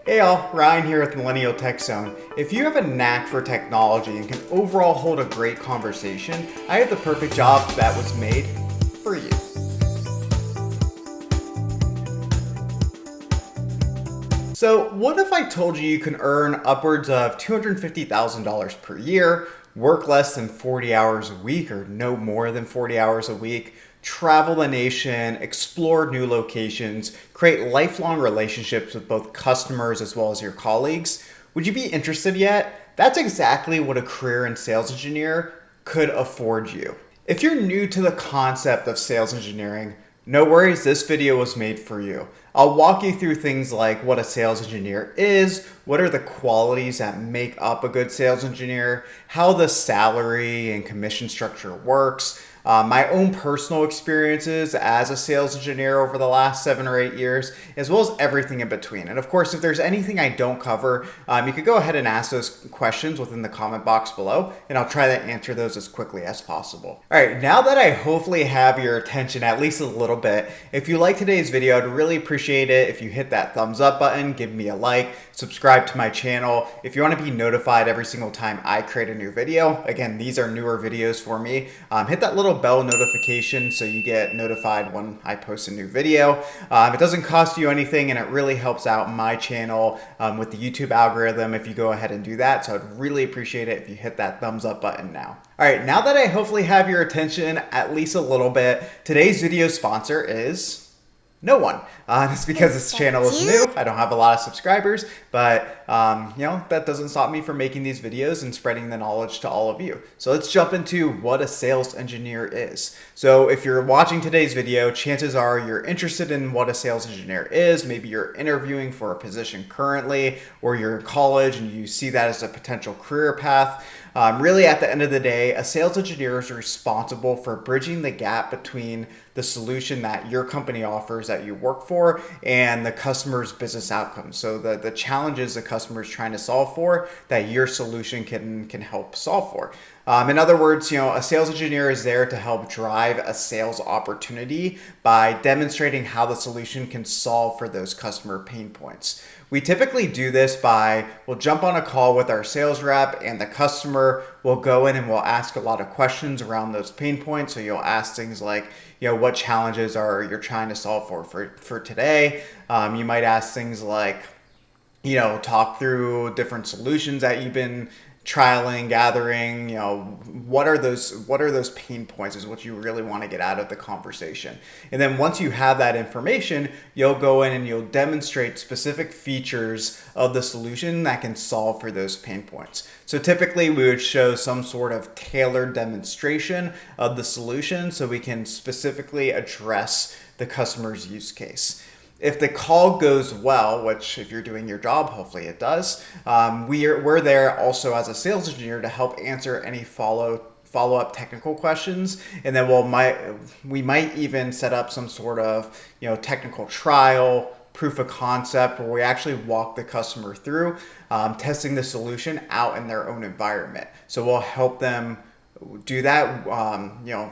Hey all, Ryan here with Millennial Tech Zone. If you have a knack for technology and can overall hold a great conversation, I have the perfect job that was made for you. So what if I told you you can earn upwards of $250,000 per year, work less than 40 hours a week or no more than 40 hours a week, travel the nation, explore new locations, create lifelong relationships with both customers as well as your colleagues? Would you be interested yet? That's exactly what a career in sales engineer could afford you. If you're new to the concept of sales engineering, no worries, this video was made for you. I'll walk you through things like what a sales engineer is, what are the qualities that make up a good sales engineer, how the salary and commission structure works, my own personal experiences as a sales engineer over the last 7 or 8 years, as well as everything in between. And of course, if there's anything I don't cover, you could go ahead and ask those questions within the comment box below, and I'll try to answer those as quickly as possible. All right, now that I hopefully have your attention at least a little bit, if you like today's video, I'd really appreciate it if you hit that thumbs up button, give me a like, subscribe to my channel. If you want to be notified every single time I create a new video, again, these are newer videos for me, hit that little bell notification so you get notified when I post a new video. It doesn't cost you anything and it really helps out my channel with the YouTube algorithm if you go ahead and do that. So I'd really appreciate it if you hit that thumbs up button now. All right, now that I hopefully have your attention at least a little bit, today's video sponsor is no one. That's because this channel is new. I don't have a lot of subscribers, but that doesn't stop me from making these videos and spreading the knowledge to all of you. So let's jump into what a sales engineer is. So if you're watching today's video, chances are you're interested in what a sales engineer is. Maybe you're interviewing for a position currently, or you're in college and you see that as a potential career path. Really, at the end of the day, a sales engineer is responsible for bridging the gap between the solution that your company offers that you work for and the customer's business outcomes. So the challenges the customer is trying to solve for that your solution can help solve for. In other words, a sales engineer is there to help drive a sales opportunity by demonstrating how the solution can solve for those customer pain points. We typically do this by, we'll jump on a call with our sales rep and the customer will go in and we'll ask a lot of questions around those pain points. So you'll ask things like, what challenges are you're trying to solve for today? You might ask things like, talk through different solutions that you've been trialing, gathering, what are those pain points is what you really want to get out of the conversation. And then once you have that information, you'll go in and you'll demonstrate specific features of the solution that can solve for those pain points. So typically we would show some sort of tailored demonstration of the solution so we can specifically address the customer's use case. If the call goes well, which if you're doing your job, hopefully it does, we're there also as a sales engineer to help answer any follow-up technical questions, and then we might even set up some sort of technical trial, proof of concept, where we actually walk the customer through testing the solution out in their own environment. So we'll help them do that,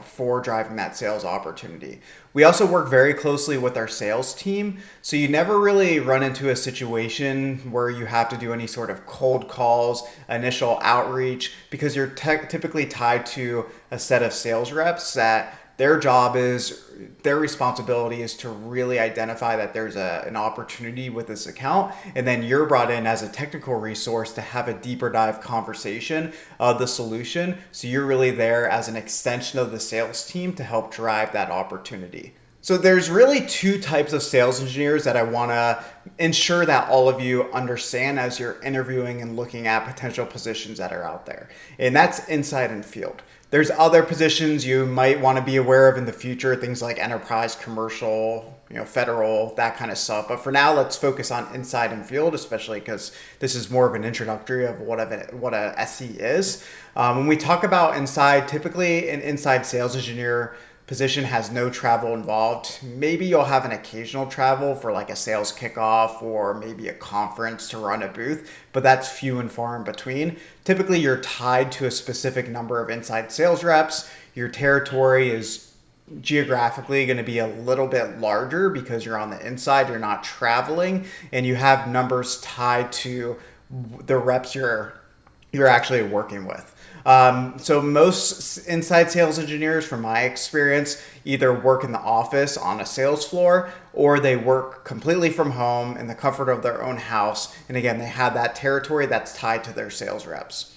for driving that sales opportunity. We also work very closely with our sales team. So you never really run into a situation where you have to do any sort of cold calls, initial outreach, because you're typically tied to a set of sales reps that their responsibility is to really identify that there's an opportunity with this account. And then you're brought in as a technical resource to have a deeper dive conversation of the solution. So you're really there as an extension of the sales team to help drive that opportunity. So there's really two types of sales engineers that I want to ensure that all of you understand as you're interviewing and looking at potential positions that are out there. And that's inside and field. There's other positions you might want to be aware of in the future, things like enterprise, commercial, federal, that kind of stuff. But for now, let's focus on inside and field, especially because this is more of an introductory of what a SE is. When we talk about inside, typically an inside sales engineer position has no travel involved. Maybe you'll have an occasional travel for like a sales kickoff or maybe a conference to run a booth, but that's few and far in between. Typically, you're tied to a specific number of inside sales reps. Your territory is geographically going to be a little bit larger because you're on the inside, you're not traveling, and you have numbers tied to the reps you're actually working with. So most inside sales engineers, from my experience, either work in the office on a sales floor or they work completely from home in the comfort of their own house. And again, they have that territory that's tied to their sales reps.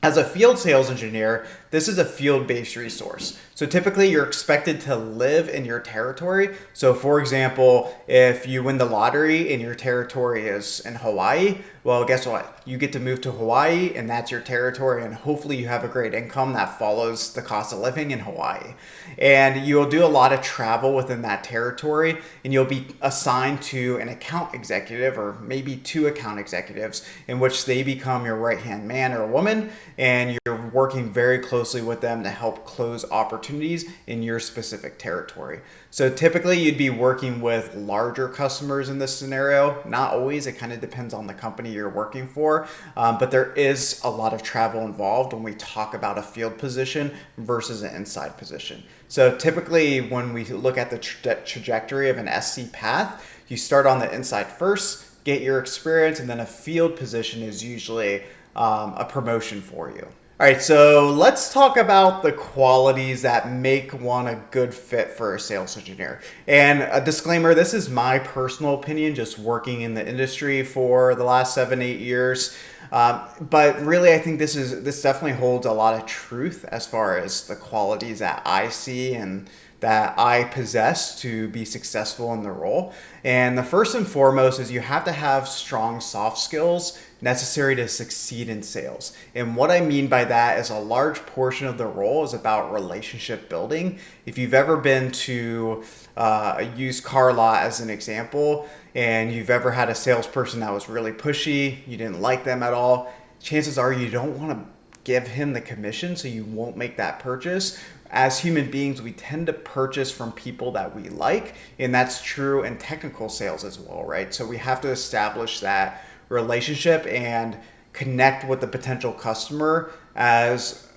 As a field sales engineer, this is a field-based resource. So typically you're expected to live in your territory. So for example, if you win the lottery and your territory is in Hawaii, well, guess what? You get to move to Hawaii and that's your territory, and hopefully you have a great income that follows the cost of living in Hawaii. And you'll do a lot of travel within that territory, and you'll be assigned to an account executive or maybe two account executives in which they become your right-hand man or woman, and you're working very closely with them to help close opportunities in your specific territory. So typically you'd be working with larger customers in this scenario. Not always, it kind of depends on the company you're working for, but there is a lot of travel involved when we talk about a field position versus an inside position. So typically when we look at the trajectory of an SC path, you start on the inside first, get your experience, and then a field position is usually a promotion for you. All right, so let's talk about the qualities that make one a good fit for a sales engineer. And a disclaimer, this is my personal opinion, just working in the industry for the last 7-8 years. But really, I think this definitely holds a lot of truth as far as the qualities that I see and that I possess to be successful in the role. And the first and foremost is you have to have strong soft skills necessary to succeed in sales. And what I mean by that is a large portion of the role is about relationship building. If you've ever been to a used car lot as an example, and you've ever had a salesperson that was really pushy, you didn't like them at all, chances are you don't want to give him the commission, so you won't make that purchase. As human beings, we tend to purchase from people that we like, and that's true in technical sales as well, right? So we have to establish that relationship and connect with the potential customer as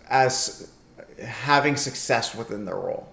having success within the role.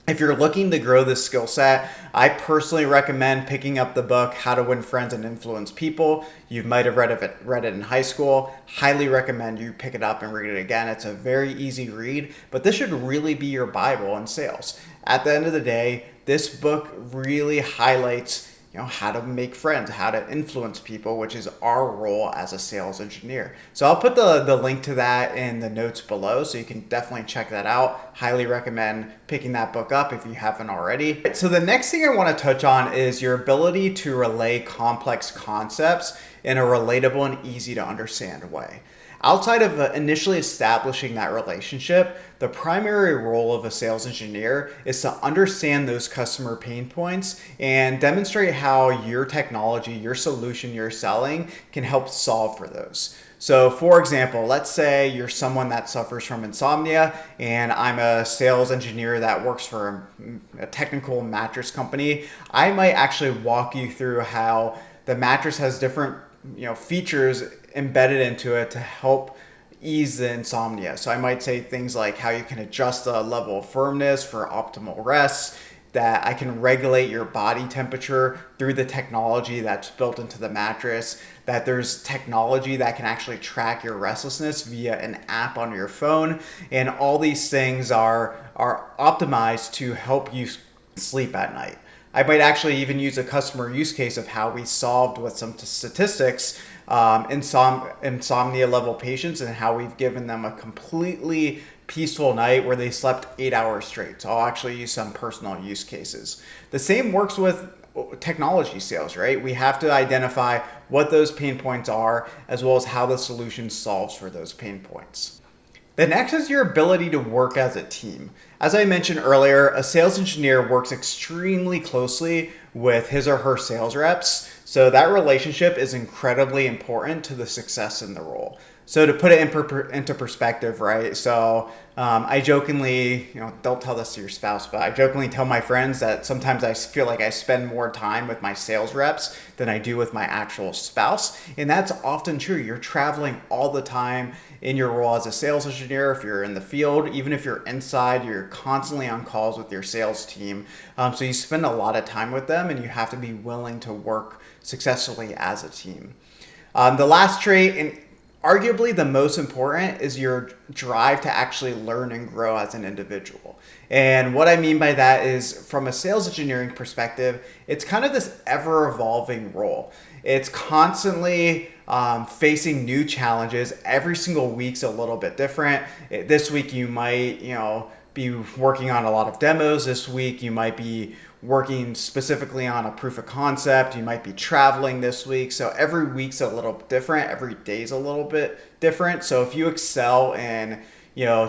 If you're looking to grow this skill set, I personally recommend picking up the book, How to Win Friends and Influence People. You might have read it in high school. Highly recommend you pick it up and read it again. It's a very easy read, but this should really be your Bible in sales. At the end of the day, this book really highlights how to make friends, how to influence people, which is our role as a sales engineer. So I'll put the link to that in the notes below, so you can definitely check that out. Highly recommend picking that book up if you haven't already. So the next thing I want to touch on is your ability to relay complex concepts in a relatable and easy to understand way. Outside of initially establishing that relationship, the primary role of a sales engineer is to understand those customer pain points and demonstrate how your technology, your solution you're selling can help solve for those. So for example, let's say you're someone that suffers from insomnia and I'm a sales engineer that works for a technical mattress company. I might actually walk you through how the mattress has different features embedded into it to help ease the insomnia. So I might say things like how you can adjust the level of firmness for optimal rest, that I can regulate your body temperature through the technology that's built into the mattress, that there's technology that can actually track your restlessness via an app on your phone, and all these things are optimized to help you sleep at night. I might actually even use a customer use case of how we solved with some statistics insomnia level patients and how we've given them a completely peaceful night where they slept 8 hours straight. So I'll actually use some personal use cases. The same works with technology sales, right? We have to identify what those pain points are as well as how the solution solves for those pain points. The next is your ability to work as a team. As I mentioned earlier, a sales engineer works extremely closely with his or her sales reps, so that relationship is incredibly important to the success in the role. So to put it into perspective, right? So I jokingly, don't tell this to your spouse, but I jokingly tell my friends that sometimes I feel like I spend more time with my sales reps than I do with my actual spouse. And that's often true. You're traveling all the time in your role as a sales engineer. If you're in the field, even if you're inside, you're constantly on calls with your sales team. So you spend a lot of time with them, and you have to be willing to work successfully as a team. The last trait, and arguably the most important, is your drive to actually learn and grow as an individual. And what I mean by that is, from a sales engineering perspective, it's kind of this ever evolving role. It's constantly facing new challenges. Every single week's a little bit different. This week you might, be working on a lot of demos. This week you might be working specifically on a proof of concept. You might be traveling this week. So every week's a little different. Every day's a little bit different. So if you excel in,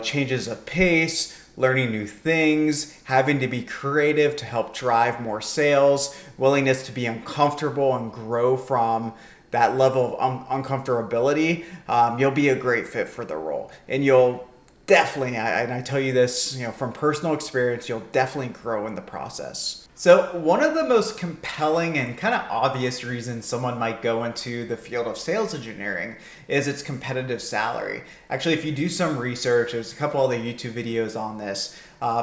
changes of pace, learning new things, having to be creative to help drive more sales, willingness to be uncomfortable and grow from that level of uncomfortability, you'll be a great fit for the role. And you'll definitely, and I tell you this, from personal experience, you'll definitely grow in the process. So one of the most compelling and kind of obvious reasons someone might go into the field of sales engineering is its competitive salary. Actually, if you do some research, there's a couple other YouTube videos on this.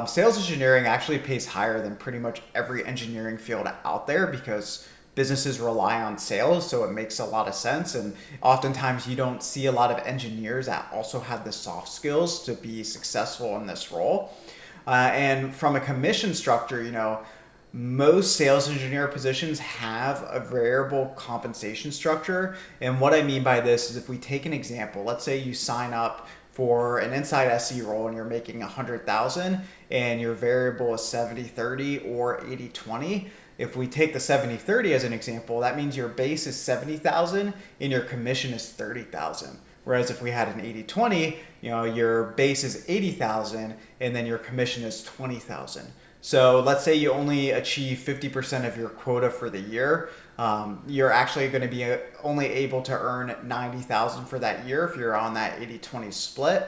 Sales engineering actually pays higher than pretty much every engineering field out there, because businesses rely on sales, so it makes a lot of sense. And oftentimes you don't see a lot of engineers that also have the soft skills to be successful in this role. And from a commission structure, most sales engineer positions have a variable compensation structure. And what I mean by this is, if we take an example, let's say you sign up for an inside SE role and you're making 100,000 and your variable is 70-30 or 80-20. If we take the 70-30 as an example, that means your base is 70,000 and your commission is 30,000. Whereas if we had an 80-20, your base is 80,000 and then your commission is 20,000. So let's say you only achieve 50% of your quota for the year. You're actually going to be only able to earn 90,000 for that year if you're on that 80-20 split.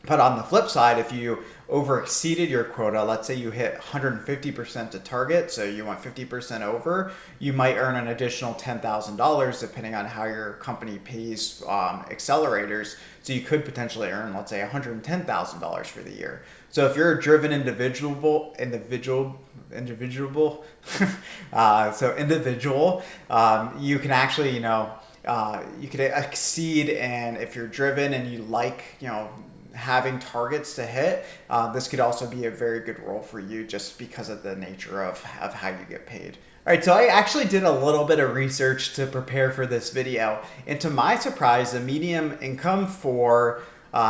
But on the flip side, if you over exceeded your quota, let's say you hit 150% to target, so you went 50% over, you might earn an additional $10,000 depending on how your company pays accelerators. So you could potentially earn, let's say, $110,000 for the year. So if you're a driven individual, you can actually, you could exceed. And if you're driven and you like, having targets to hit, this could also be a very good role for you, just because of the nature of how you get paid. All right, so I actually did a little bit of research to prepare for this video, and to my surprise, the median income for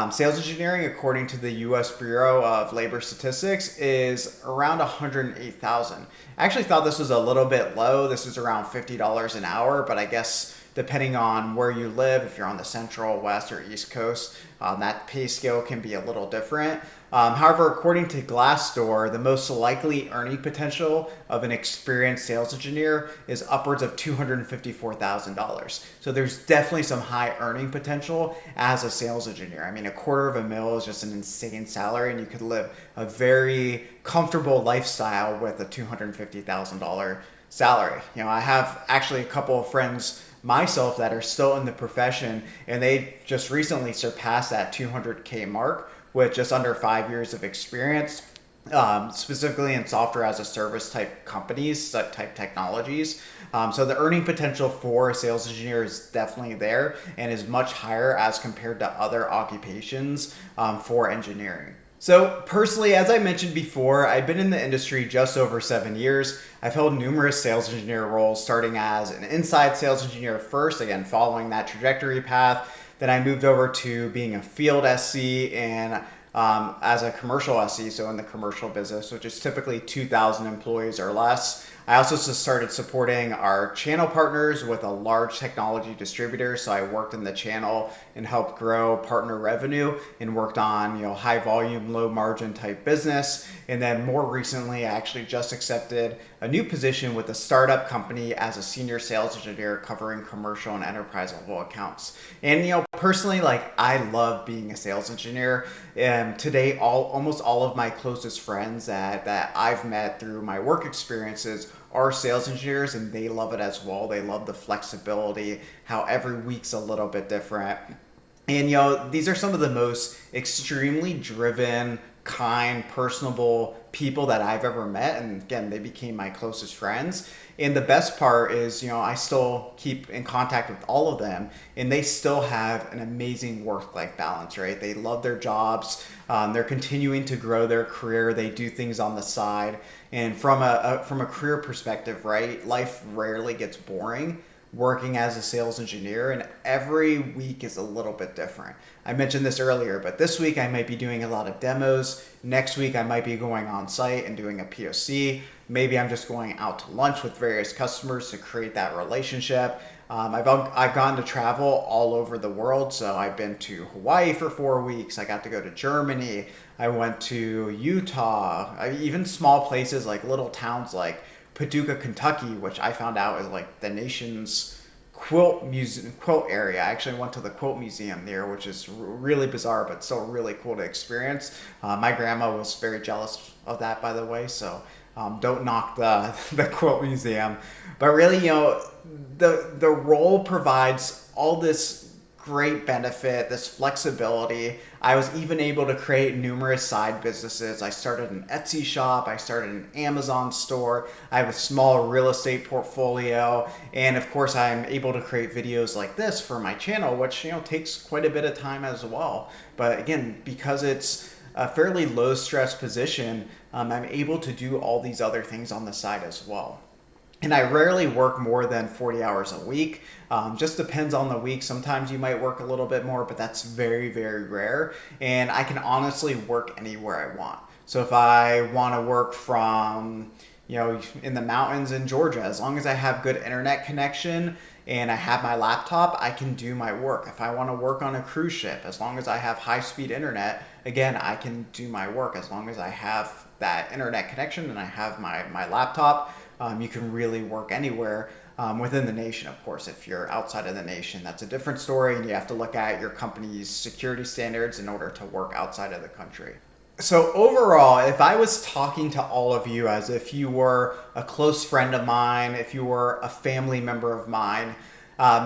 sales engineering, according to the U.S. Bureau of Labor Statistics, is around $108,000. I actually thought this was a little bit low. This is around $50 an hour, but I guess depending on where you live, if you're on the Central, West, or East Coast, that pay scale can be a little different. However, according to Glassdoor, the most likely earning potential of an experienced sales engineer is upwards of $254,000. So there's definitely some high earning potential as a sales engineer. I mean, $250,000 is just an insane salary, and you could live a very comfortable lifestyle with a $250,000 salary. I have actually a couple of friends myself that are still in the profession, and they just recently surpassed that 200K mark with just under 5 years of experience, specifically in software as a service type companies, type technologies. So the earning potential for a sales engineer is definitely there, and is much higher as compared to other occupations for engineering. So personally, as I mentioned before, I've been in the industry just over 7 years. I've held numerous sales engineer roles, starting as an inside sales engineer first, again, following that trajectory path. Then I moved over to being a field SC and as a commercial SC, so in the commercial business, which is typically 2,000 employees or less. I also just started supporting our channel partners with a large technology distributor. So I worked in the channel and helped grow partner revenue and worked on, high volume, low margin type business. And then more recently, I actually just accepted a new position with a startup company as a senior sales engineer covering commercial and enterprise level accounts. And personally, like, I love being a sales engineer. And today, almost all of my closest friends that I've met through my work experiences are sales engineers, and they love it as well. They love the flexibility, how every week's a little bit different. And these are some of the most extremely driven, kind, personable people that I've ever met. And again, they became my closest friends. And the best part is, I still keep in contact with all of them, and they still have an amazing work-life balance, right? They love their jobs. They're continuing to grow their career. They do things on the side. And from a career perspective, right, life rarely gets boring working as a sales engineer, and every week is a little bit different. I mentioned this earlier, but this week I might be doing a lot of demos. Next week I might be going on site and doing a POC. Maybe I'm just going out to lunch with various customers to create that relationship. I've gone to travel all over the world. So I've been to Hawaii for 4 weeks. I got to go to Germany. I went to Utah. Even small places like little towns like Paducah, Kentucky, which I found out is like the nation's quilt area. I actually went to the quilt museum there, which is really bizarre, but still really cool to experience. My grandma was very jealous of that, by the way. So don't knock the quilt museum. But really, the role provides all this great benefit, this flexibility. I was even able to create numerous side businesses. I started an Etsy shop. I started an Amazon store. I have a small real estate portfolio. And of course, I'm able to create videos like this for my channel, which, takes quite a bit of time as well. But again, because it's a fairly low stress position, I'm able to do all these other things on the side as well. And I rarely work more than 40 hours a week. Just depends on the week. Sometimes you might work a little bit more, but that's very, very rare. And I can honestly work anywhere I want. So if I want to work from, in the mountains in Georgia, as long as I have good internet connection and I have my laptop, I can do my work. If I want to work on a cruise ship, as long as I have high-speed internet, again, I can do my work as long as I have that internet connection and I have my laptop. You can really work anywhere within the nation, of course. If you're outside of the nation, that's a different story, and you have to look at your company's security standards in order to work outside of the country. So overall, if I was talking to all of you as if you were a close friend of mine, if you were a family member of mine,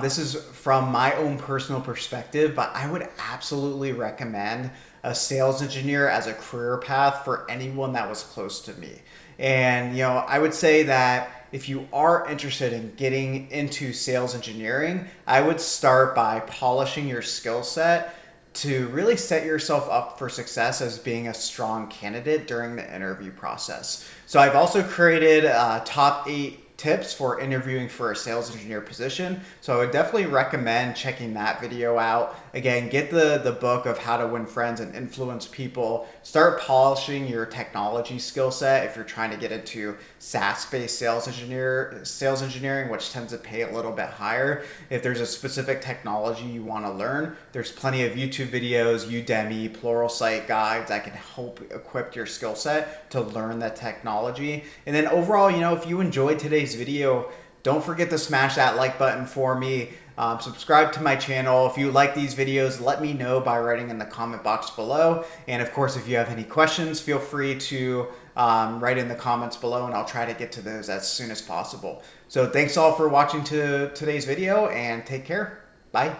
this is from my own personal perspective, but I would absolutely recommend a sales engineer as a career path for anyone that was close to me. And, I would say that if you are interested in getting into sales engineering, I would start by polishing your skill set to really set yourself up for success as being a strong candidate during the interview process. So I've also created top 8 tips for interviewing for a sales engineer position. So I would definitely recommend checking that video out. Again, get the book of How to Win Friends and Influence People. Start polishing your technology skill set if you're trying to get into SaaS-based sales engineering, which tends to pay a little bit higher. If there's a specific technology you want to learn, there's plenty of YouTube videos, Udemy, Pluralsight guides that can help equip your skill set to learn that technology. And then overall, if you enjoyed today's video, don't forget to smash that like button for me. Subscribe to my channel. If you like these videos, let me know by writing in the comment box below. And of course, if you have any questions, feel free to write in the comments below, and I'll try to get to those as soon as possible. So thanks all for watching today's video, and take care. Bye.